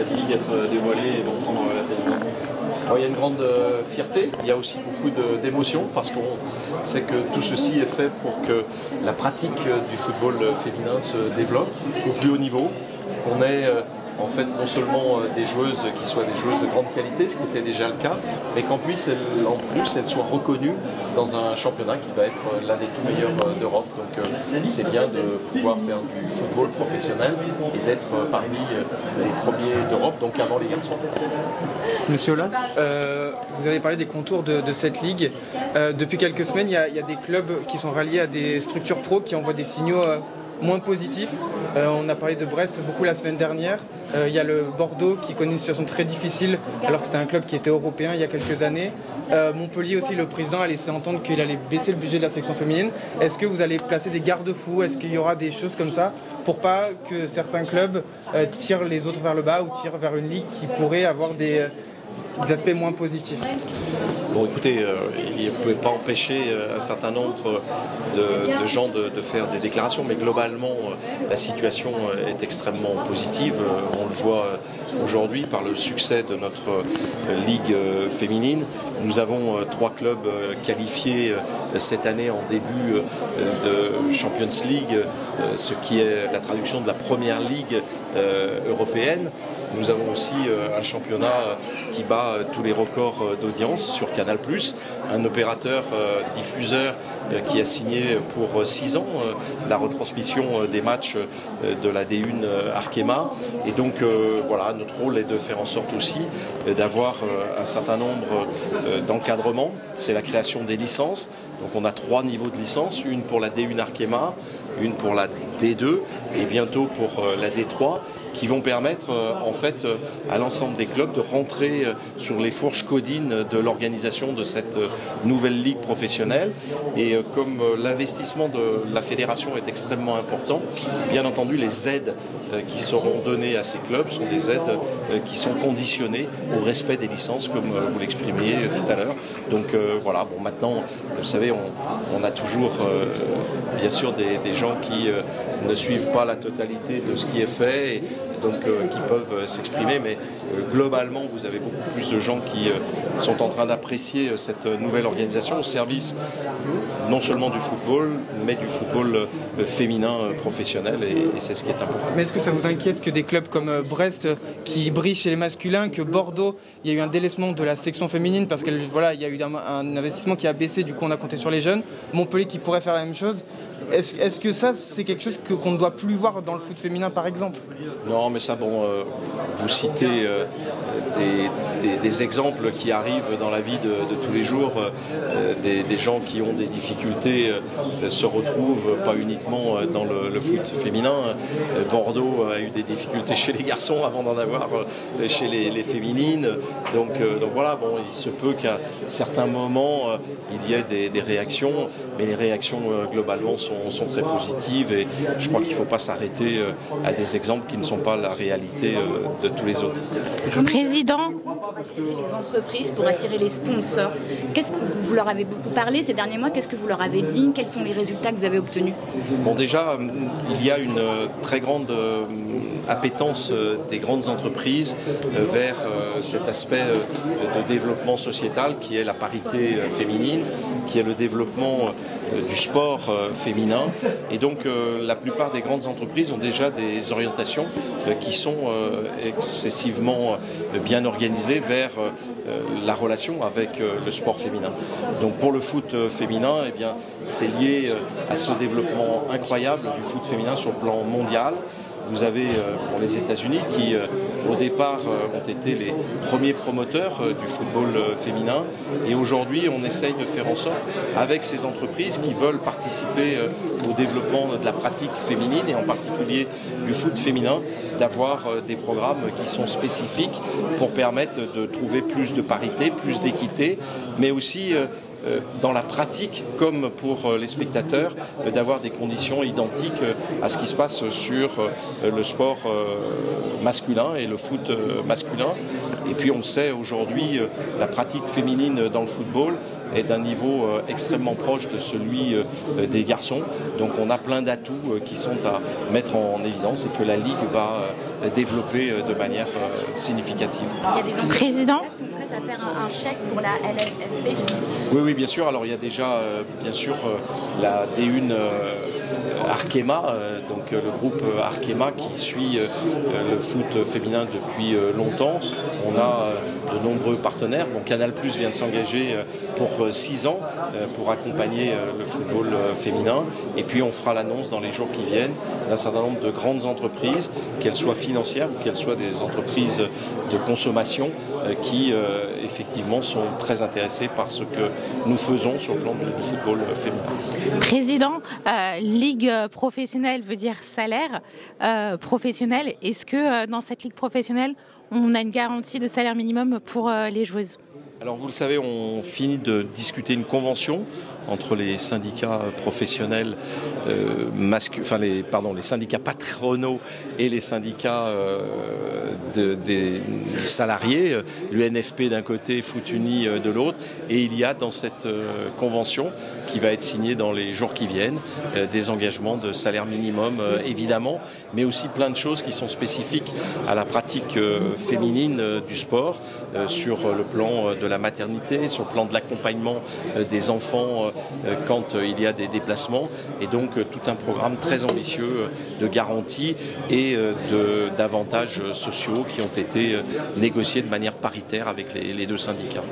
cette ligue être dévoilée et donc prendre la télévision? Alors, il y a une grande fierté, il y a aussi beaucoup d'émotions parce qu'on sait que tout ceci est fait pour que la pratique du football féminin se développe au plus haut niveau, qu'on ait en fait non seulement des joueuses qui soient des joueuses de grande qualité, ce qui était déjà le cas, mais qu'en plus elles soient reconnues dans un championnat qui va être l'un des tout meilleurs d'Europe. Donc c'est bien de pouvoir faire du football professionnel et d'être parmi les premiers d'Europe, donc avant les garçons. Monsieur Aulas, vous avez parlé des contours de cette ligue. Depuis quelques semaines, il y a des clubs qui sont ralliés à des structures pro qui envoient des signaux moins positifs. On a parlé de Brest beaucoup la semaine dernière. Il y a le Bordeaux qui connaît une situation très difficile alors que c'était un club qui était européen il y a quelques années. Montpellier aussi, le président a laissé entendre qu'il allait baisser le budget de la section féminine. Est-ce que vous allez placer des garde-fous? Est-ce qu'il y aura des choses comme ça pour pas que certains clubs tirent les autres vers le bas ou tirent vers une ligue qui pourrait avoir des aspects moins positifs? Bon, écoutez, il ne pouvait pas empêcher un certain nombre de gens de faire des déclarations, mais globalement, la situation est extrêmement positive. On le voit aujourd'hui par le succès de notre ligue féminine. Nous avons 3 clubs qualifiés cette année en début de Champions League, ce qui est la traduction de la première ligue européenne. Nous avons aussi un championnat qui bat tous les records d'audience sur Canal+, un opérateur diffuseur qui a signé pour 6 ans la retransmission des matchs de la D1 Arkema. Et donc voilà, notre rôle est de faire en sorte aussi d'avoir un certain nombre d'encadrements. C'est la création des licences. Donc on a 3 niveaux de licences, une pour la D1 Arkema, une pour la D2 et bientôt pour la D3, qui vont permettre en fait à l'ensemble des clubs de rentrer sur les fourches codines de l'organisation de cette nouvelle ligue professionnelle. Et comme l'investissement de la fédération est extrêmement important, bien entendu les aides qui seront données à ces clubs sont des aides qui sont conditionnées au respect des licences, comme vous l'exprimiez tout à l'heure. Donc voilà, bon, maintenant, vous savez, on a toujours bien sûr des gens qui ne suivent pas la totalité de ce qui est fait et donc qui peuvent s'exprimer, mais globalement vous avez beaucoup plus de gens qui sont en train d'apprécier cette nouvelle organisation au service non seulement du football mais du football féminin professionnel, et c'est ce qui est important. Mais est-ce que ça vous inquiète que des clubs comme Brest qui brillent chez les masculins, que Bordeaux, il y a eu un délaissement de la section féminine parce qu'il voilà, y a eu un investissement qui a baissé, du coup on a compté sur les jeunes, Montpellier qui pourrait faire la même chose? Est-ce que ça, c'est quelque chose qu'on ne doit plus voir dans le foot féminin, par exemple? Non, mais ça, bon, vous citez des exemples qui arrivent dans la vie de tous les jours. Des gens qui ont des difficultés se retrouvent pas uniquement dans le foot féminin. Bordeaux a eu des difficultés chez les garçons avant d'en avoir chez les féminines. Donc voilà, bon, il se peut qu'à certains moments, il y ait des réactions, mais les réactions globalement sont très positives, et je crois qu'il ne faut pas s'arrêter à des exemples qui ne sont pas la réalité de tous les autres. Président, les entreprises pour attirer les sponsors, qu'est-ce que vous leur avez beaucoup parlé ces derniers mois? Qu'est-ce que vous leur avez dit? Quels sont les résultats que vous avez obtenus? Bon, déjà, il y a une très grande appétence des grandes entreprises vers cet aspect de développement sociétal qui est la parité féminine, qui est le développement du sport féminin. Et donc la plupart des grandes entreprises ont déjà des orientations qui sont excessivement bien organisées vers la relation avec le sport féminin. Donc pour le foot féminin, eh bien, c'est lié à ce développement incroyable du foot féminin sur le plan mondial. Vous avez pour les États-Unis qui, au départ, ont été les premiers promoteurs du football féminin. Et aujourd'hui, on essaye de faire en sorte, avec ces entreprises qui veulent participer au développement de la pratique féminine, et en particulier du foot féminin, d'avoir des programmes qui sont spécifiques pour permettre de trouver plus de parité, plus d'équité, mais aussi dans la pratique, comme pour les spectateurs, d'avoir des conditions identiques à ce qui se passe sur le sport masculin et le foot masculin. Et puis on le sait aujourd'hui, la pratique féminine dans le football est d'un niveau extrêmement proche de celui des garçons. Donc on a plein d'atouts qui sont à mettre en évidence et que la Ligue va développer de manière significative. Il y a des entreprises qui sont prêtes à faire un chèque pour la LNFP. Oui, bien sûr. Alors il y a déjà, bien sûr, la D1 Arkema, donc le groupe Arkema qui suit le foot féminin depuis longtemps. On a de nombreux partenaires. Bon, Canal+ vient de s'engager pour 6 ans pour accompagner le football féminin. Et puis on fera l'annonce dans les jours qui viennent d'un certain nombre de grandes entreprises, qu'elles soient financières ou qu'elles soient des entreprises de consommation qui effectivement sont très intéressées par ce que nous faisons sur le plan du football féminin. Président, ligue professionnelle veut dire salaire professionnel. Est-ce que dans cette ligue professionnelle, on a une garantie de salaire minimum pour les joueuses ? Alors vous le savez, on finit de discuter une convention entre les syndicats professionnels les syndicats patronaux et les syndicats des salariés, l'UNFP d'un côté, Foot Uni de l'autre, et il y a dans cette convention qui va être signée dans les jours qui viennent des engagements de salaire minimum évidemment, mais aussi plein de choses qui sont spécifiques à la pratique féminine du sport sur le plan de la maternité, sur le plan de l'accompagnement des enfants quand il y a des déplacements, et donc tout un programme très ambitieux de garantie et d'avantages sociaux qui ont été négociés de manière paritaire avec les deux syndicats.